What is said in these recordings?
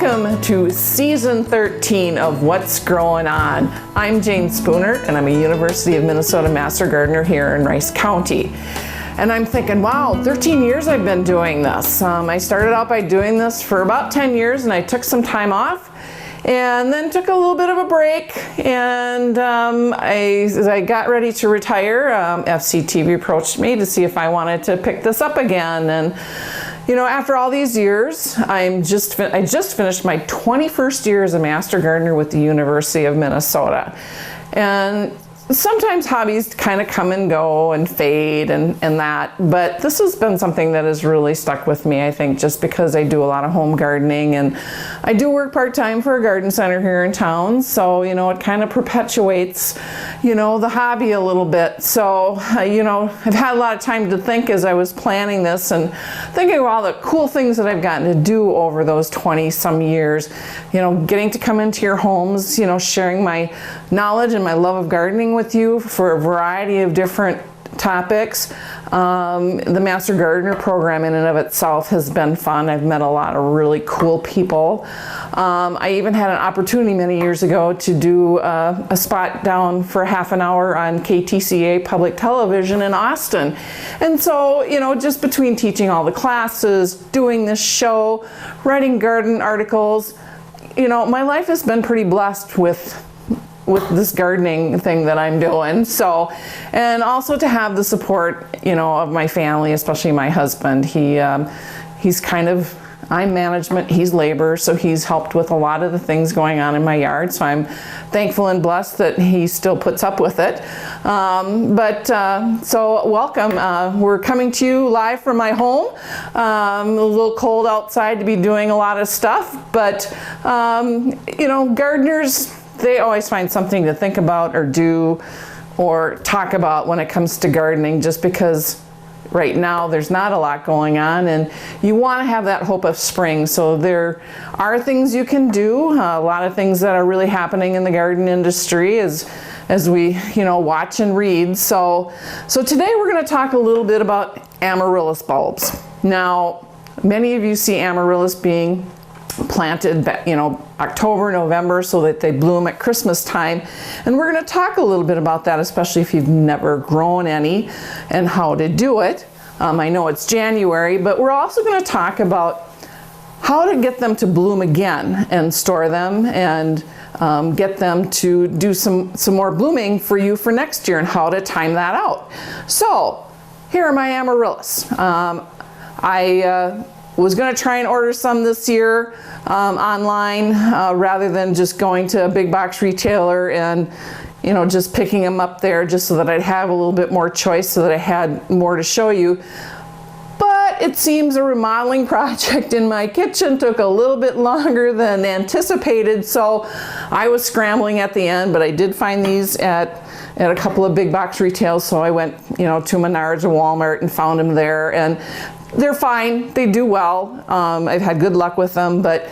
Welcome to season 13 of What's Growin On. I'm Jayne Spooner, and I'm a University of Minnesota Master Gardener here in Rice County. And I'm thinking, wow, 13 years I've been doing this. I started out by doing this for about 10 years, and I took some time off and then took a little bit of a break. And as I got ready to retire, FCTV approached me to see if I wanted to pick this up again. And you know, after all these years, I just finished my 21st year as a Master Gardener with the University of Minnesota. And sometimes hobbies kind of come and go and fade and that, but this has been something that has really stuck with me, I think, just because I do a lot of home gardening and I do work part-time for a garden center here in town, so, you know, it kind of perpetuates, you know, the hobby a little bit. So, you know, I've had a lot of time to think as I was planning this and thinking of all the cool things that I've gotten to do over those 20-some years, you know, getting to come into your homes, you know, sharing my knowledge and my love of gardening with you for a variety of different topics. The Master Gardener program in and of itself has been fun. I've met a lot of really cool people. I even had an opportunity many years ago to do a spot down for half an hour on KTCA Public Television in Austin. And so, you know, just between teaching all the classes, doing this show, writing garden articles, you know, my life has been pretty blessed with this gardening thing that I'm doing. So, and also to have the support, you know, of my family, especially my husband. He's kind of, I'm management, he's labor, so he's helped with a lot of the things going on in my yard. So I'm thankful and blessed that he still puts up with it. So welcome. We're coming to you live from my home. A little cold outside to be doing a lot of stuff, but you know, gardeners, they always find something to think about or do or talk about when it comes to gardening, just because right now there's not a lot going on and you want to have that hope of spring. So there are things you can do, a lot of things that are really happening in the garden industry as we, you know, watch and read. So today we're going to talk a little bit about Amaryllis bulbs. Now, many of you see Amaryllis being planted, you know, October, November, so that they bloom at Christmas time. And we're going to talk a little bit about that, especially if you've never grown any and how to do it. I know it's January, but we're also going to talk about how to get them to bloom again and store them and get them to do some more blooming for you for next year and how to time that out. So here are my Amaryllis. I was going to try and order some this year online rather than just going to a big box retailer and, you know, just picking them up there, just so that I'd have a little bit more choice, so that I had more to show you. But it seems a remodeling project in my kitchen took a little bit longer than anticipated, so I was scrambling at the end, but I did find these at a couple of big box retails, so I went, you know, to Menards or Walmart and found them there, and they're fine, they do well. I've had good luck with them, but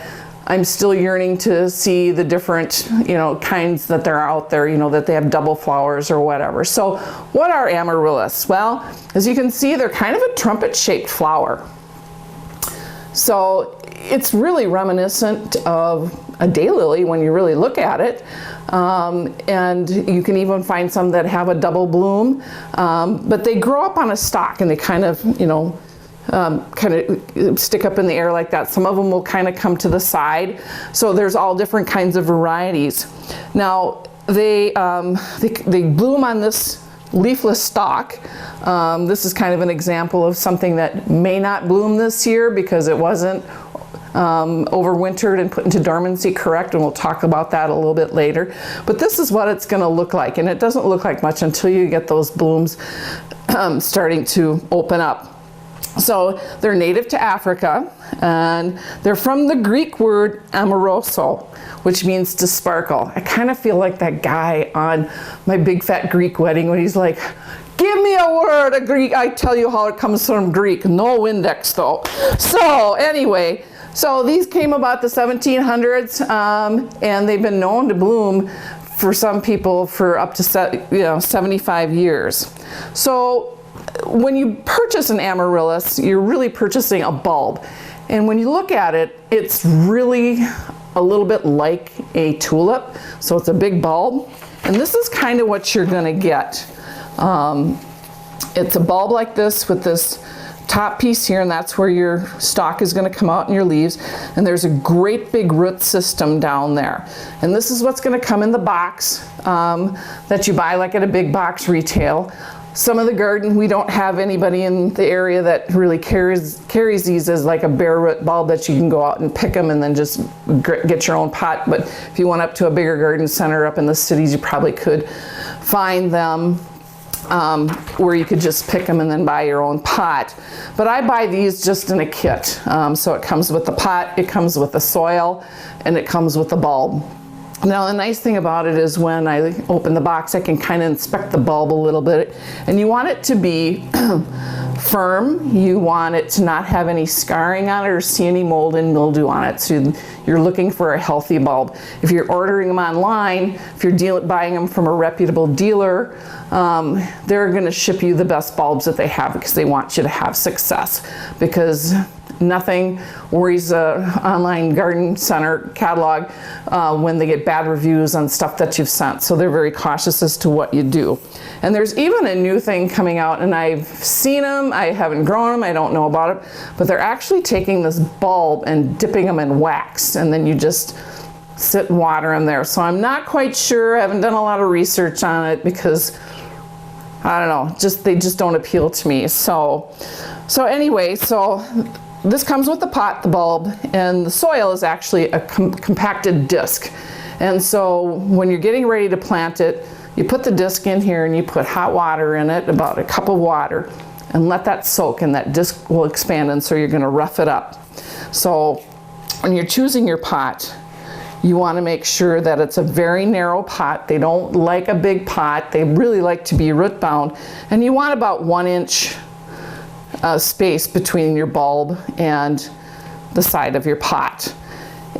I'm still yearning to see the different, you know, kinds that they're out there, you know, that they have double flowers or whatever. So what are Amaryllis? Well, as you can see, they're kind of a trumpet-shaped flower. So it's really reminiscent of a daylily when you really look at it. And you can even find some that have a double bloom, but they grow up on a stalk and they kind of, you know, kind of stick up in the air like that. Some of them will kind of come to the side. So there's all different kinds of varieties. Now they bloom on this leafless stalk. This is kind of an example of something that may not bloom this year because it wasn't overwintered and put into dormancy correct, and we'll talk about that a little bit later. But this is what it's going to look like, and it doesn't look like much until you get those blooms starting to open up. So they're native to Africa, and they're from the Greek word amoroso, which means to sparkle. I kind of feel like that guy on My Big Fat Greek Wedding when he's like, give me a word, a Greek, I tell you how it comes from Greek. No index though. So anyway, so these came about the 1700s, and they've been known to bloom for some people for up to 75 years. So when you purchase an Amaryllis, you're really purchasing a bulb. And when you look at it, it's really a little bit like a tulip. So it's a big bulb. And this is kind of what you're gonna get. It's a bulb like this with this top piece here, and that's where your stalk is going to come out in your leaves. And there's a great big root system down there. And this is what's going to come in the box that you buy like at a big box retail. Some of the garden, we don't have anybody in the area that really carries these as like a bare root bulb that you can go out and pick them and then just get your own pot. But if you went up to a bigger garden center up in the cities, you probably could find them where you could just pick them and then buy your own pot. But I buy these just in a kit. So it comes with the pot, it comes with the soil, and it comes with the bulb. Now the nice thing about it is when I open the box, I can kind of inspect the bulb a little bit. And you want it to be firm. You want it to not have any scarring on it or see any mold and mildew on it. So you're looking for a healthy bulb. If you're ordering them online, if you're buying them from a reputable dealer, they're going to ship you the best bulbs that they have because they want you to have success. Because nothing worries an online garden center catalog when they get bad reviews on stuff that you've sent. So they're very cautious as to what you do. And there's even a new thing coming out, and I've seen them, I haven't grown them, I don't know about it, but they're actually taking this bulb and dipping them in wax, and then you just sit and water them there. So I'm not quite sure, I haven't done a lot of research on it because, I don't know, they just don't appeal to me. So anyway, this comes with the pot, the bulb, and the soil is actually a compacted disc. And so when you're getting ready to plant it, you put the disc in here and you put hot water in it, about a cup of water, and let that soak, and that disc will expand, and so you're going to rough it up. So when you're choosing your pot, you want to make sure that it's a very narrow pot. They don't like a big pot. They really like to be root bound. And you want about 1 inch space between your bulb and the side of your pot.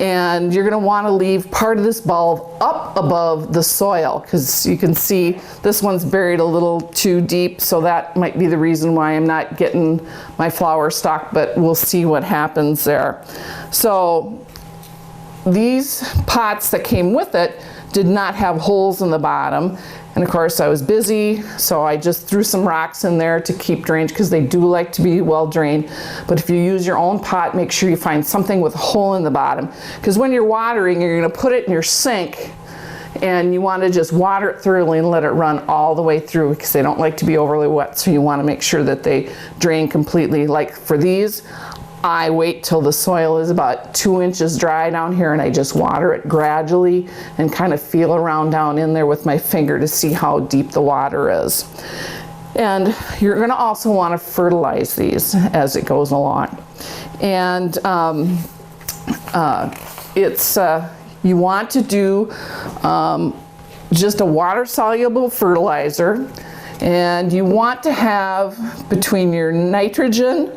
And you're going to want to leave part of this bulb up above the soil, because you can see this one's buried a little too deep, so that might be the reason why I'm not getting my flower stalk, but we'll see what happens there. So these pots that came with it did not have holes in the bottom. And of course I was busy, so I just threw some rocks in there to keep drained, because they do like to be well drained. But if you use your own pot, make sure you find something with a hole in the bottom, because when you're watering, you're going to put it in your sink and you want to just water it thoroughly and let it run all the way through, because they don't like to be overly wet. So you want to make sure that they drain completely. Like for these, I wait till the soil is about 2 inches dry down here, and I just water it gradually and kind of feel around down in there with my finger to see how deep the water is. And you're going to also want to fertilize these as it goes along. And you want to do just a water-soluble fertilizer, and you want to have between your nitrogen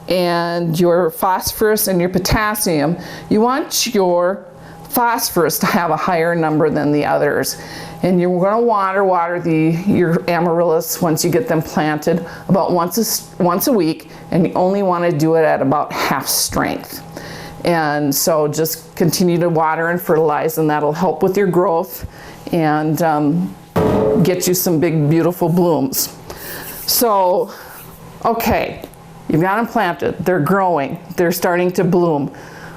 and your phosphorus and your potassium, you want your phosphorus to have a higher number than the others. And you're going to water your amaryllis once you get them planted about once a week, and you only want to do it at about half strength. And so just continue to water and fertilize, and that'll help with your growth and get you some big beautiful blooms. So okay, you've got them planted, they're growing, they're starting to bloom.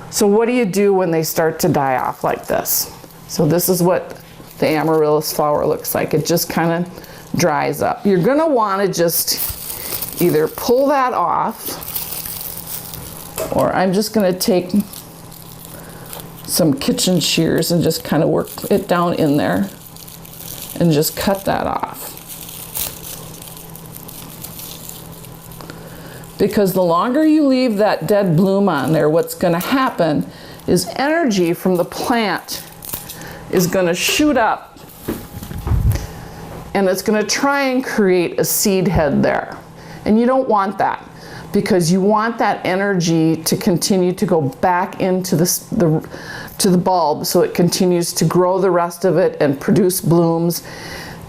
So what do you do when they start to die off like this? So this is what the amaryllis flower looks like. It just kind of dries up. You're going to want to just either pull that off, or I'm just going to take some kitchen shears and just kind of work it down in there and just cut that off. Because the longer you leave that dead bloom on there, what's going to happen is energy from the plant is going to shoot up, and it's going to try and create a seed head there. And you don't want that, because you want that energy to continue to go back into the bulb, so it continues to grow the rest of it and produce blooms.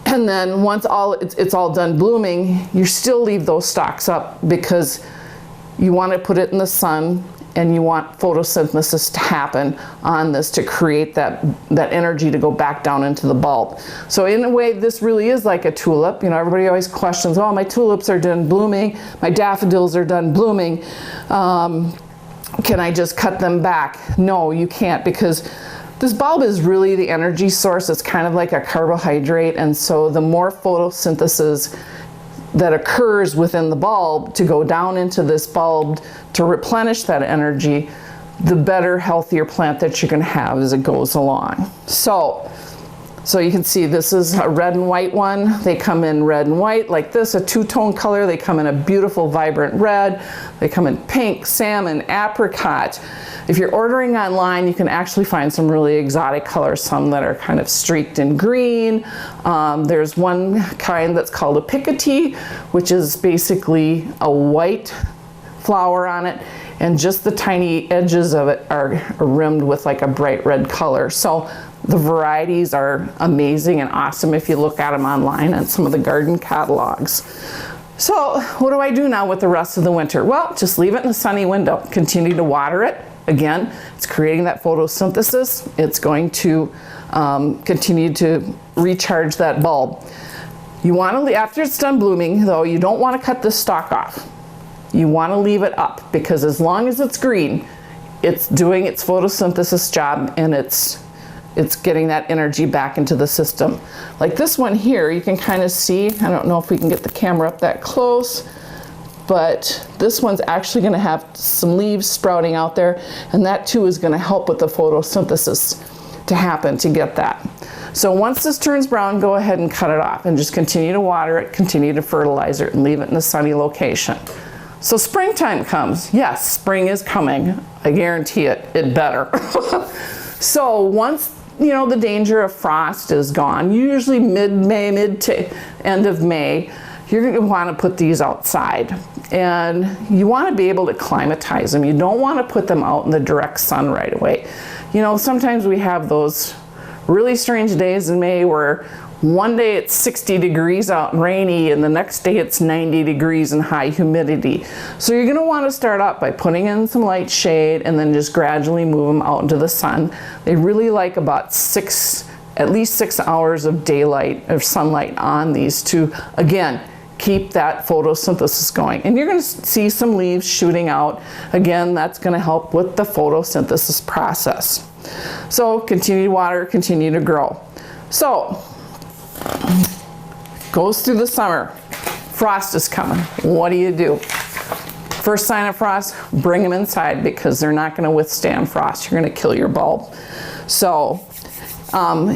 And then once it's all done blooming, you still leave those stalks up, because you want to put it in the sun and you want photosynthesis to happen on this to create that energy to go back down into the bulb. So in a way, this really is like a tulip. You know, everybody always questions, oh, my tulips are done blooming, my daffodils are done blooming. Can I just cut them back? No, you can't, because this bulb is really the energy source. It's kind of like a carbohydrate, and so the more photosynthesis that occurs within the bulb to go down into this bulb to replenish that energy, the better, healthier plant that you're going to have as it goes along. So you can see this is a red and white one. They come in red and white like this, a two-tone color. They come in a beautiful vibrant red. They come in pink, salmon, apricot. If you're ordering online, you can actually find some really exotic colors, some that are kind of streaked in green. There's one kind that's called a picotee, which is basically a white flower on it, and just the tiny edges of it are rimmed with like a bright red color. So the varieties are amazing and awesome if you look at them online on some of the garden catalogs. So what do I do now with the rest of the winter? Well, just leave it in a sunny window. Continue to water it. Again, it's creating that photosynthesis. It's going to continue to recharge that bulb. You want to, after it's done blooming though, you don't want to cut the stalk off. You want to leave it up, because as long as it's green, it's doing its photosynthesis job, and it's getting that energy back into the system. Like this one here, you can kind of see, I don't know if we can get the camera up that close, but this one's actually going to have some leaves sprouting out there, and that too is going to help with the photosynthesis to happen to get that. So once this turns brown, go ahead and cut it off and just continue to water it, continue to fertilize it, and leave it in a sunny location. So springtime comes. Yes, spring is coming. I guarantee it. It better. So once, you know, the danger of frost is gone, usually mid-May, mid to end of May, you're going to want to put these outside. And you want to be able to climatize them. You don't want to put them out in the direct sun right away. You know, sometimes we have those really strange days in May where one day it's 60 degrees out and rainy, and the next day it's 90 degrees and high humidity. So you're going to want to start out by putting in some light shade and then just gradually move them out into the sun. They really like about at least 6 hours of daylight, of sunlight on these to, again, keep that photosynthesis going. And you're going to see some leaves shooting out. Again, that's going to help with the photosynthesis process. So continue to water, continue to grow. So goes through the summer. Frost is coming. What do? First sign of frost, bring them inside, because they're not going to withstand frost. You're going to kill your bulb. So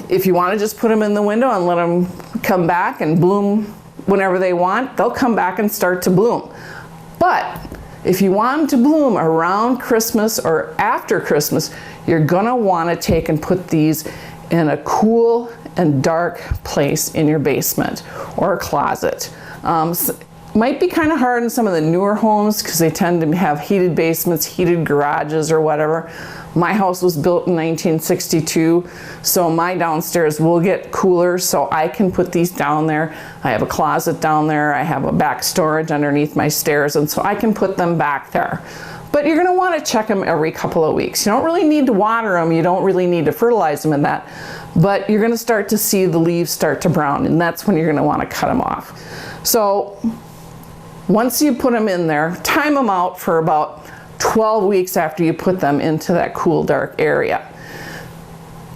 if you want to just put them in the window and let them come back and bloom whenever they want, they'll come back and start to bloom. But if you want them to bloom around Christmas or after Christmas, you're going to want to take and put these in a cool and dark place in your basement or a closet. Might be kind of hard in some of the newer homes because they tend to have heated basements, heated garages or whatever. My house was built in 1962, so my downstairs will get cooler, so I can put these down there. I have a closet down there, I have a back storage underneath my stairs, and so I can put them back there. But you're going to want to check them every couple of weeks. You don't really need to water them, you don't really need to fertilize them in that, but you're going to start to see the leaves start to brown, and that's when you're going to want to cut them off. So once you put them in there, time them out for about 12 weeks after you put them into that cool, dark area.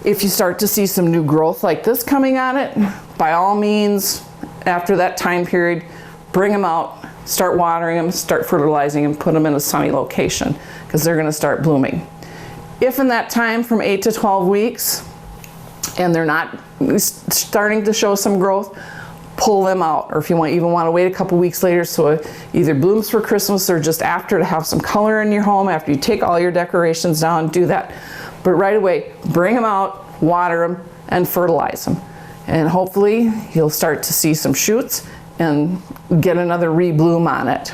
If you start to see some new growth like this coming on it, by all means, after that time period, bring them out, start watering them, start fertilizing them, put them in a sunny location, because they're going to start blooming. If in that time from 8 to 12 weeks, and they're not starting to show some growth, pull them out. Or if you even want to wait a couple weeks later, so it either blooms for Christmas or just after, to have some color in your home after you take all your decorations down, do that. But right away, bring them out, water them, and fertilize them. And hopefully you'll start to see some shoots and get another rebloom on it.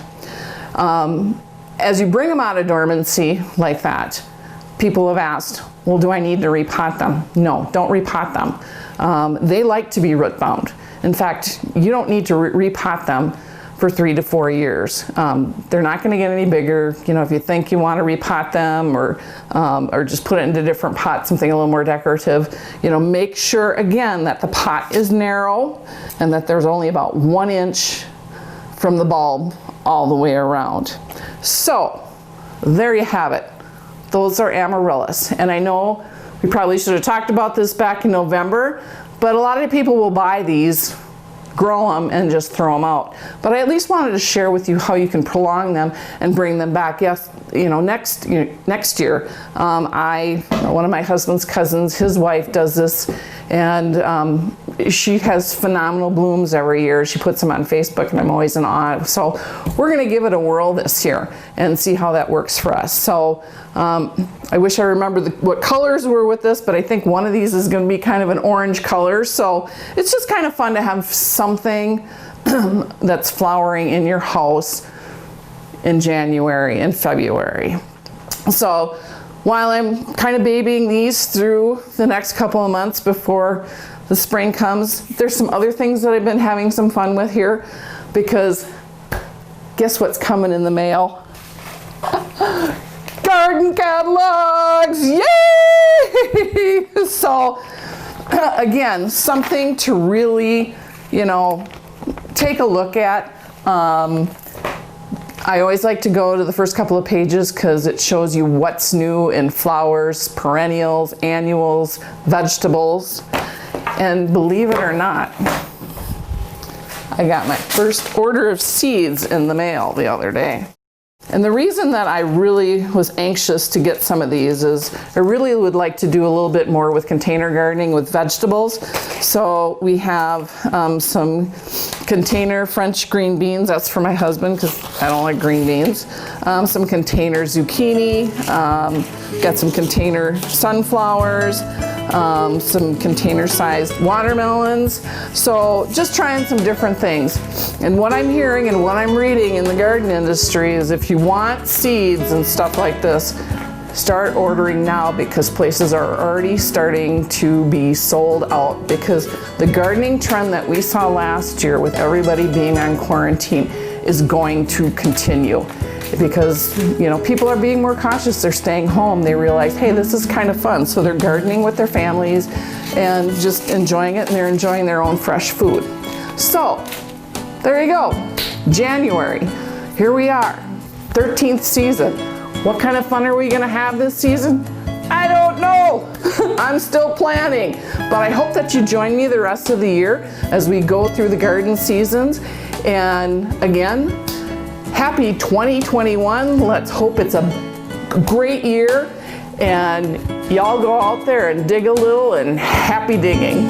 As you bring them out of dormancy like that, people have asked, well, do I need to repot them? No, don't repot them. They like to be root bound. In fact, you don't need to repot them for 3 to 4 years. They're not going to get any bigger. You know, if you think you want to repot them or just put it into different pots, something a little more decorative, you know, make sure again that the pot is narrow and that there's only about 1 inch from the bulb all the way around. So there you have it. Those are amaryllis. And I know we probably should have talked about this back in November, but a lot of people will buy these, grow them, and just throw them out. But I at least wanted to share with you how you can prolong them and bring them back. Yes, you know, next year, one of my husband's cousins, his wife does this, and she has phenomenal blooms every year. She puts them on Facebook, and I'm always in awe. So we're going to give it a whirl this year and see how that works for us. So I wish I remembered what colors were with this, but I think one of these is going to be kind of an orange color. So it's just kind of fun to have something that's flowering in your house in January and February. So while I'm kind of babying these through the next couple of months before the spring comes, there's some other things that I've been having some fun with here, because guess what's coming in the mail? Garden catalogs! Yay! So again, something to really, you know, take a look at. I always like to go to the first couple of pages because it shows you what's new in flowers, perennials, annuals, vegetables. And believe it or not, I got my first order of seeds in the mail the other day. And the reason that I really was anxious to get some of these is I really would like to do a little bit more with container gardening with vegetables. So we have some container French green beans. That's for my husband because I don't like green beans. Some container zucchini. Got some container sunflowers. Some container-sized watermelons. So just trying some different things. And what I'm hearing and what I'm reading in the garden industry is if you want seeds and stuff like this, start ordering now, because places are already starting to be sold out, because the gardening trend that we saw last year with everybody being on quarantine is going to continue. Because, you know, people are being more cautious. They're staying home. They realize, hey, this is kind of fun. So they're gardening with their families and just enjoying it, and they're enjoying their own fresh food. So there you go. January. Here we are. 13th season. What kind of fun are we going to have this season? I don't know. I'm still planning. But I hope that you join me the rest of the year as we go through the garden seasons. And again, happy 2021. Let's hope it's a great year, and y'all go out there and dig a little, and happy digging.